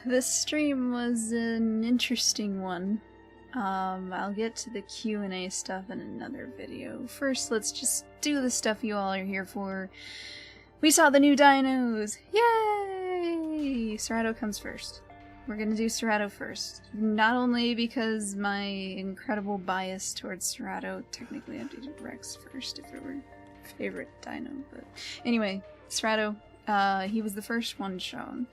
this stream was an interesting one. I'll get to the Q&A stuff in another video. First, let's just do the stuff you all are here for. We saw the new dinos! Yay! Cerato comes first. We're gonna do Cerato first. Not only because my incredible bias towards Cerato, technically I'd do Rex first if it were favorite dino, but anyway, Cerato, he was the first one shown.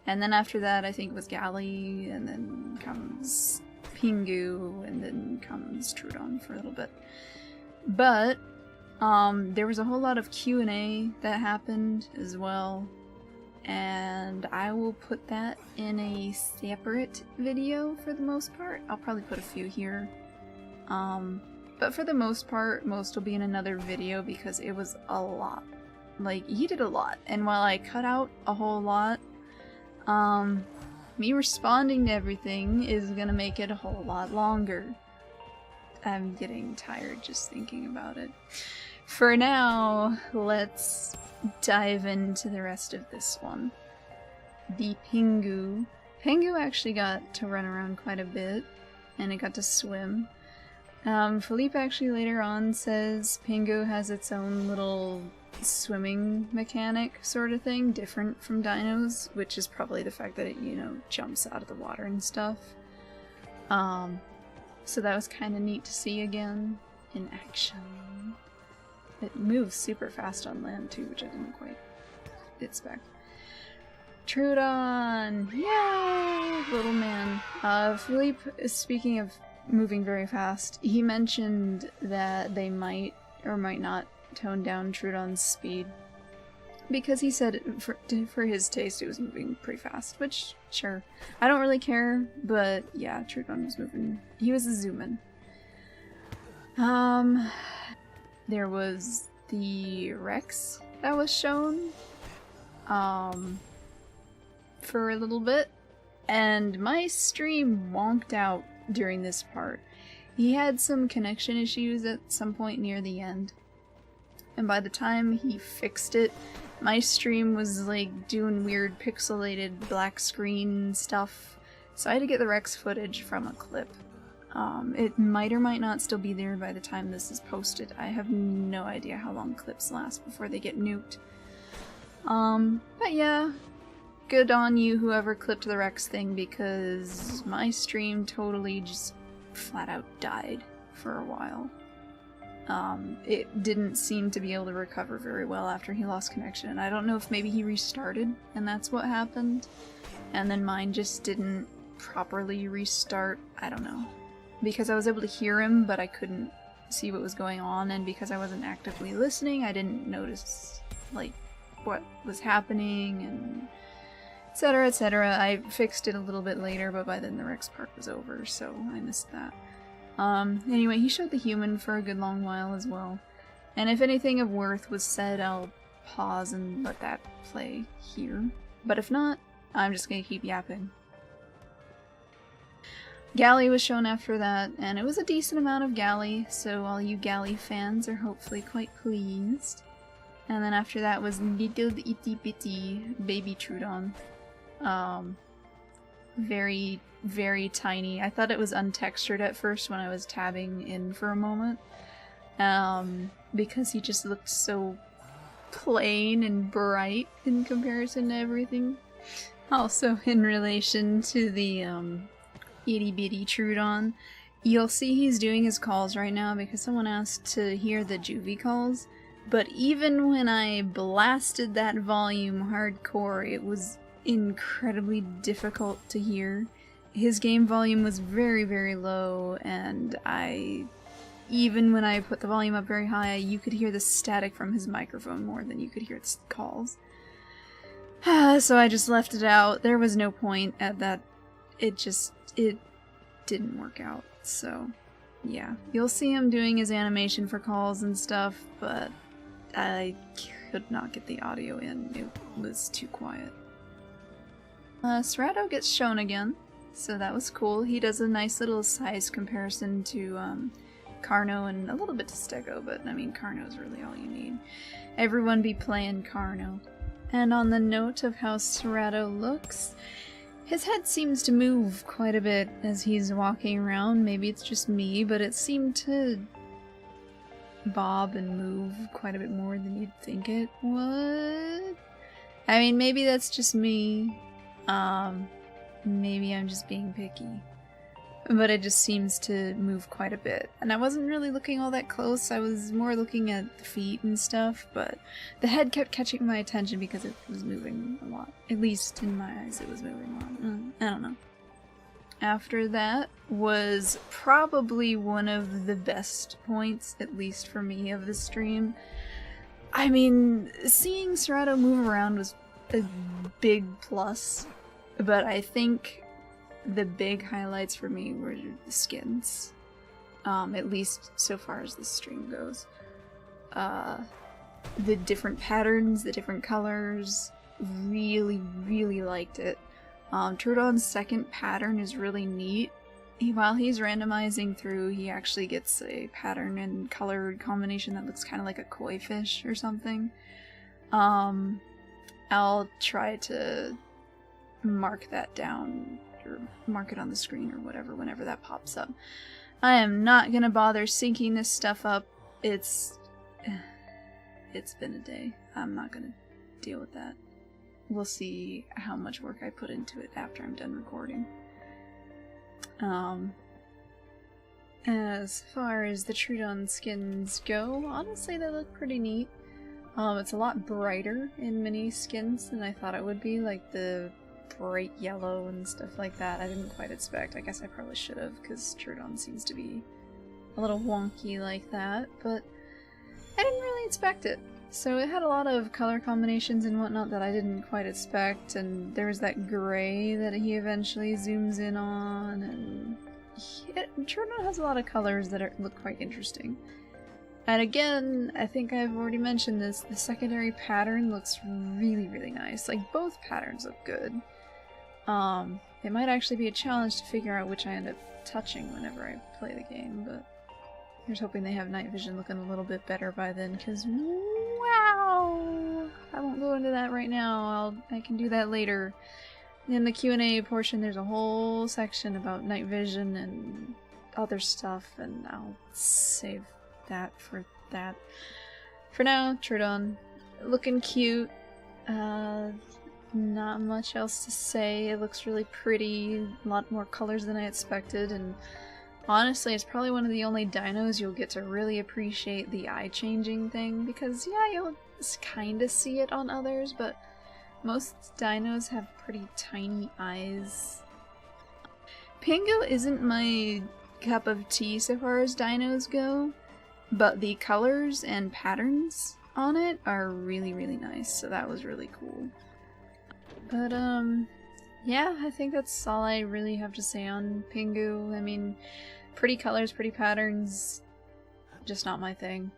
And then after that I think it was Galli, and then comes Pingu, and then comes Troodon for a little bit. But there was a whole lot of Q&A that happened as well, and I will put that in a separate video for the most part. I'll probably put a few here. But for the most part, most will be in another video because it was a lot. Like, he did a lot, and while I cut out a whole lot, me responding to everything is gonna make it a whole lot longer. I'm getting tired just thinking about it. For now, let's dive into the rest of this one. The Pingu. Pingu actually got to run around quite a bit, and it got to swim. Filipe actually later on says Pingu has its own little swimming mechanic sort of thing, different from dinos, which is probably the fact that it, you know, jumps out of the water and stuff. So that was kind of neat to see again in action. It moves super fast on land too, which I didn't quite expect. Troodon! Yay! Little man. Filipe, speaking of moving very fast, he mentioned that they might or might not tone down Troodon's speed, because he said for his taste it was moving pretty fast, which, sure. I don't really care, but yeah, Troodon was moving. He was a zoom-in. There was the Rex that was shown for a little bit, and my stream wonked out during this part. He had some connection issues at some point near the end, and by the time he fixed it, my stream was like doing weird pixelated black screen stuff, so I had to get the Rex footage from a clip. It might or might not still be there by the time this is posted. I have no idea how long clips last before they get nuked. But yeah, good on you whoever clipped the Rex thing, because my stream totally just flat out died for a while. It didn't seem to be able to recover very well after he lost connection. I don't know if maybe he restarted and that's what happened, and then mine just didn't properly restart. I don't know. Because I was able to hear him, but I couldn't see what was going on, and because I wasn't actively listening, I didn't notice, like, what was happening, and etc, etc. I fixed it a little bit later, but by then the Rex part was over, so I missed that. Anyway, he showed the human for a good long while as well. And if anything of worth was said, I'll pause and let that play here. But if not, I'm just gonna keep yapping. Galli was shown after that, and it was a decent amount of Galli, so all you Galli fans are hopefully quite pleased. And then after that was little itty bitty baby Troodon. Very, very tiny. I thought it was untextured at first when I was tabbing in for a moment, because he just looked so plain and bright in comparison to everything. Also, in relation to the itty bitty Troodon, you'll see he's doing his calls right now because someone asked to hear the juvie calls, but even when I blasted that volume hardcore, it was incredibly difficult to hear. His game volume was very, very low, and even when I put the volume up very high, you could hear the static from his microphone more than you could hear its calls. So I just left it out. There was no point at that. It didn't work out, so yeah. You'll see him doing his animation for calls and stuff, but I could not get the audio in. It was too quiet. Serrato gets shown again, so that was cool. He does a nice little size comparison to Carno and a little bit to Stego, but I mean, Carno's really all you need. Everyone be playing Carno. And on the note of how Serrato looks, His head seems to move quite a bit as he's walking around. Maybe it's just me, but it seemed to bob and move quite a bit more than you'd think it would. I mean, maybe that's just me. Maybe I'm just being picky. But it just seems to move quite a bit. And I wasn't really looking all that close, I was more looking at the feet and stuff, but the head kept catching my attention because it was moving a lot. At least in my eyes it was moving a lot. I don't know. After that was probably one of the best points, at least for me, of the stream. I mean, seeing Cerato move around was a big plus, but I think the big highlights for me were the skins. At least so far as the stream goes. The different patterns, the different colors, really liked it. Troodon's second pattern is really neat. While he's randomizing through, he actually gets a pattern and color combination that looks kind of like a koi fish or something. I'll try to mark that down, or mark it on the screen or whatever whenever that pops up. I am not gonna bother syncing this stuff up. It's been a day. I'm not gonna deal with that. We'll see how much work I put into it after I'm done recording. As far as the Troodon skins go, honestly they look pretty neat. It's a lot brighter in many skins than I thought it would be, like the bright yellow and stuff like that. I didn't quite expect. I guess I probably should have, because Troodon seems to be a little wonky like that, but I didn't really expect it. So it had a lot of color combinations and whatnot that I didn't quite expect, and there was that gray that he eventually zooms in on, and Troodon has a lot of colors that look quite interesting. And again, I think I've already mentioned this, the secondary pattern looks really nice. Like, both patterns look good. It might actually be a challenge to figure out which I end up touching whenever I play the game, but here's hoping they have night vision looking a little bit better by then, because wow! I won't go into that right now, I can do that later. In the Q&A portion, there's a whole section about night vision and other stuff, and I'll save that for that. For now, Troodon, looking cute. Not much else to say. It looks really pretty, a lot more colors than I expected, and honestly, it's probably one of the only dinos you'll get to really appreciate the eye-changing thing, because yeah, you'll kind of see it on others, but most dinos have pretty tiny eyes. Pingu isn't my cup of tea so far as dinos go, but the colors and patterns on it are really nice, so that was really cool. But yeah, I think that's all I really have to say on Pingu. I mean, pretty colors, pretty patterns, just not my thing.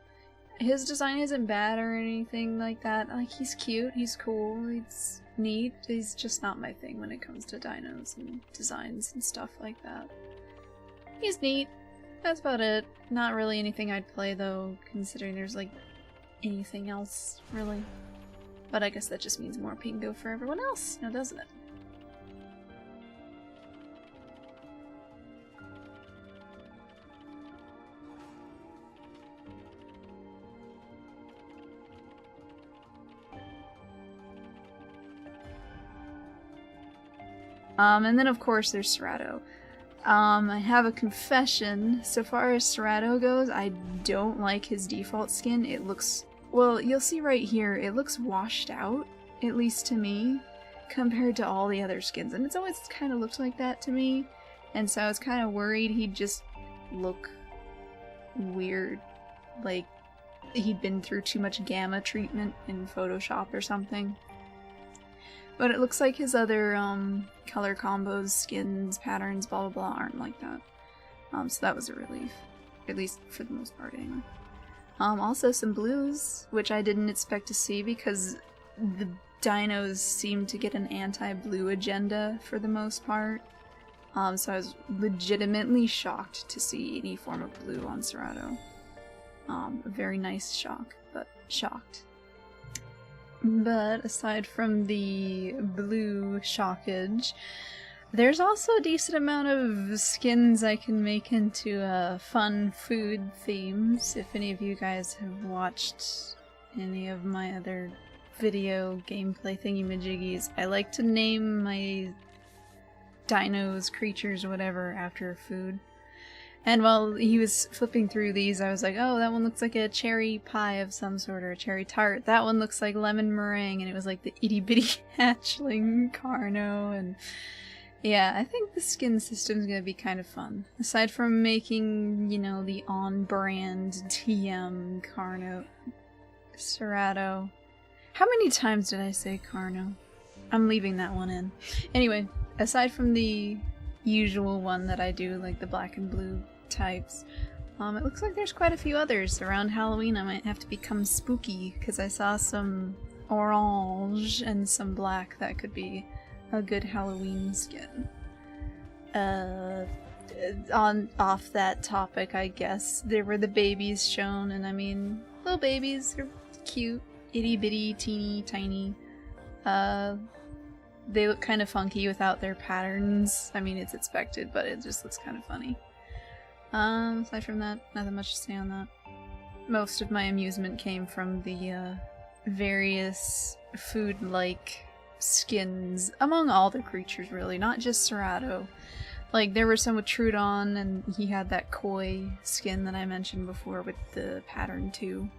His design isn't bad or anything like that. Like, he's cute, he's cool, he's neat. He's just not my thing when it comes to dinos and designs and stuff like that. He's neat. That's about it. Not really anything I'd play though, considering there's like anything else, really. But I guess that just means more Pingu for everyone else, now doesn't it? And then of course there's Serrato. I have a confession. So far as Serrato goes, I don't like his default skin. It looks, well, you'll see right here, it looks washed out, at least to me, compared to all the other skins. And it's always kind of looked like that to me, and so I was kind of worried he'd just look weird, like he'd been through too much gamma treatment in Photoshop or something. But it looks like his other color combos, skins, patterns, blah blah blah aren't like that. So that was a relief. At least for the most part anyway. Also some blues, which I didn't expect to see because the dinos seem to get an anti-blue agenda for the most part. So I was legitimately shocked to see any form of blue on Cerato. A very nice shock, but shocked. But aside from the blue shockage, there's also a decent amount of skins I can make into fun food themes. If any of you guys have watched any of my other video gameplay thingy-majiggies, I like to name my dinos, creatures, whatever, after food. And while he was flipping through these, I was like, oh, that one looks like a cherry pie of some sort, or a cherry tart. That one looks like lemon meringue, and it was like the itty-bitty hatchling Carno, and yeah, I think the skin system's gonna be kind of fun. Aside from making, you know, the on-brand TM Carno, Cerato. How many times did I say Carno? I'm leaving that one in. Anyway, aside from the usual one that I do, like the black and blue types, it looks like there's quite a few others. Around Halloween I might have to become spooky, because I saw some orange and some black that could be a good Halloween skin. Off that topic, I guess, there were the babies shown, and I mean, little babies are cute, itty bitty, teeny tiny. They look kind of funky without their patterns. I mean, it's expected, but it just looks kind of funny. Aside from that, nothing much to say on that. Most of my amusement came from the various food-like skins among all the creatures, really, not just Serrato. Like, there were some with Troodon, and he had that koi skin that I mentioned before with the pattern too.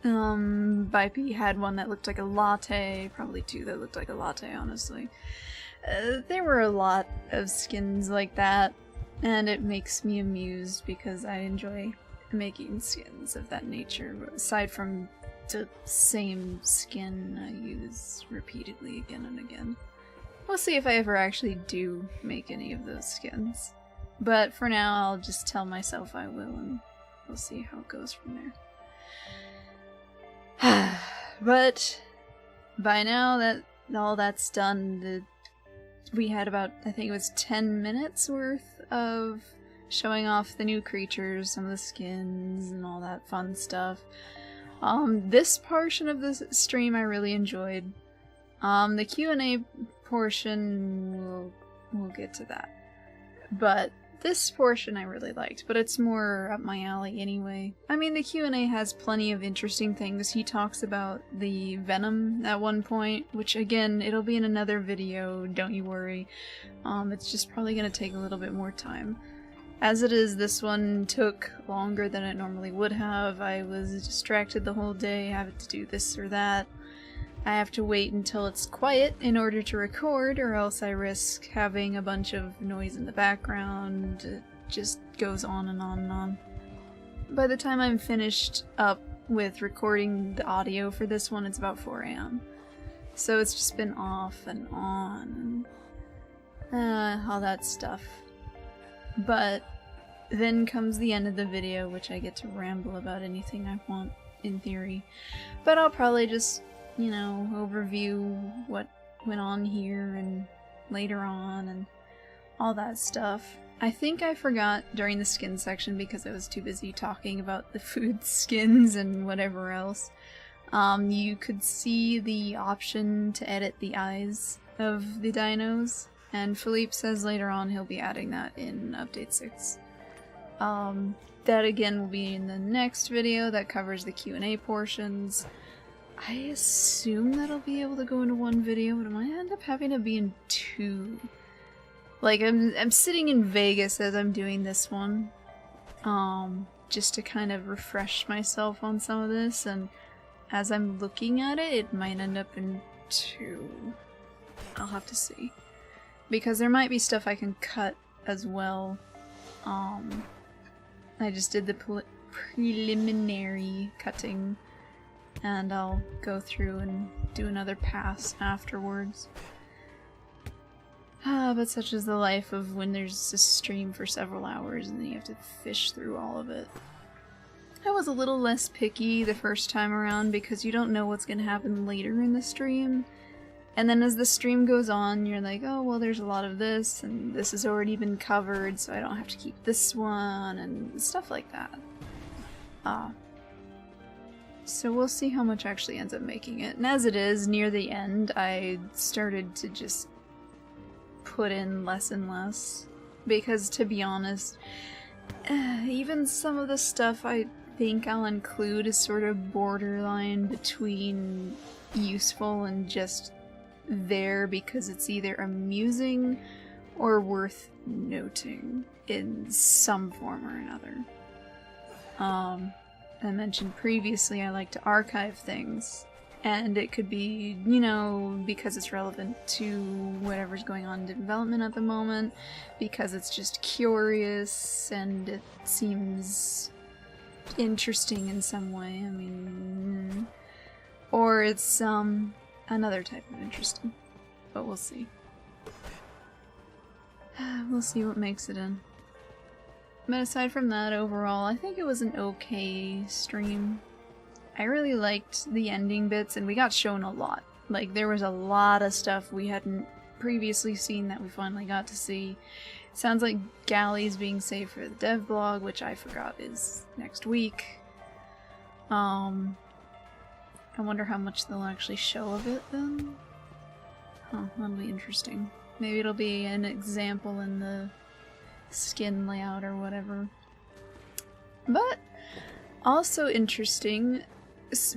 Beipi had one that looked like a latte, probably two that looked like a latte, honestly. There were a lot of skins like that, and it makes me amused because I enjoy making skins of that nature, aside from the same skin I use repeatedly again and again. We'll see if I ever actually do make any of those skins. But for now, I'll just tell myself I will, and we'll see how it goes from there. But by now that all that's done, we had about, I think it was 10 minutes worth of showing off the new creatures, some of the skins, and all that fun stuff. This portion of the stream I really enjoyed. The Q&A portion, we'll get to that. But this portion I really liked, but it's more up my alley anyway. I mean, the Q&A has plenty of interesting things. He talks about the venom at one point, which again, it'll be in another video, don't you worry. It's just probably gonna take a little bit more time. As it is, this one took longer than it normally would have. I was distracted the whole day, having to do this or that. I have to wait until it's quiet in order to record, or else I risk having a bunch of noise in the background. It just goes on and on and on. By the time I'm finished up with recording the audio for this one, it's about 4 AM. So it's just been off and on, and all that stuff. But then comes the end of the video, which I get to ramble about anything I want, in theory. But I'll probably just, you know, overview what went on here and later on and all that stuff. I think I forgot during the skin section, because I was too busy talking about the food skins and whatever else. You could see the option to edit the eyes of the dinos, and Filipe says later on he'll be adding that in Update 6. That again will be in the next video that covers the Q&A portions. I assume that I'll be able to go into one video, but I might end up having to be in 2. Like, I'm sitting in Vegas as I'm doing this one, just to kind of refresh myself on some of this, and as I'm looking at it, it might end up in 2. I'll have to see. Because there might be stuff I can cut as well. I just did the preliminary cutting, and I'll go through and do another pass afterwards. But such is the life of when there's a stream for several hours and then you have to fish through all of it. I was a little less picky the first time around because you don't know what's going to happen later in the stream. And then as the stream goes on, you're like, oh, well, there's a lot of this, and this has already been covered, so I don't have to keep this one, and stuff like that. So we'll see how much actually ends up making it. And as it is, near the end, I started to just put in less and less. Because, to be honest, even some of the stuff I think I'll include is sort of borderline between useful and just there because it's either amusing or worth noting in some form or another. I mentioned previously I like to archive things, and it could be, you know, because it's relevant to whatever's going on in development at the moment, because it's just curious and it seems interesting in some way, I mean, or it's another type of interesting, but we'll see. We'll see what makes it in. But aside from that, overall, I think it was an okay stream. I really liked the ending bits, and we got shown a lot. Like, there was a lot of stuff we hadn't previously seen that we finally got to see. Sounds like Galli's being saved for the dev blog, which I forgot is next week. I wonder how much they'll actually show of it then. Huh, that'll be interesting. Maybe it'll be an example in the skin layout or whatever. But also interesting,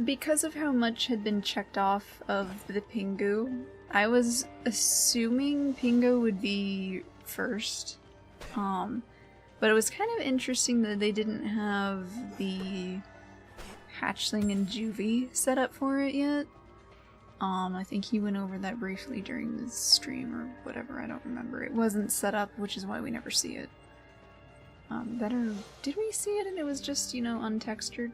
because of how much had been checked off of the Pingu, I was assuming Pingu would be first. But it was kind of interesting that they didn't have the hatchling and juvie set up for it yet. I think he went over that briefly during the stream or whatever, I don't remember. It wasn't set up, which is why we never see it. Did we see it and it was just, you know, untextured?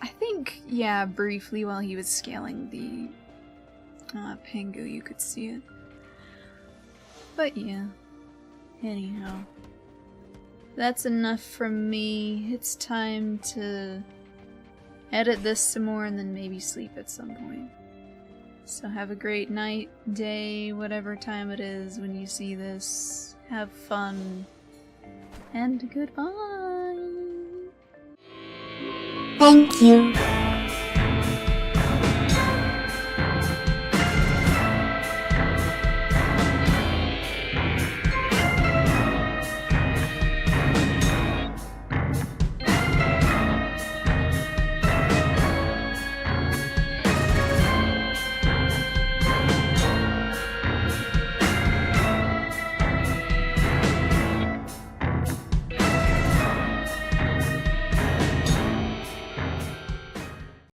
I think, yeah, briefly while he was scaling the Pingu you could see it. But yeah, anyhow. That's enough from me. It's time to edit this some more and then maybe sleep at some point. So have a great night, day, whatever time it is when you see this. Have fun. And goodbye! Thank you.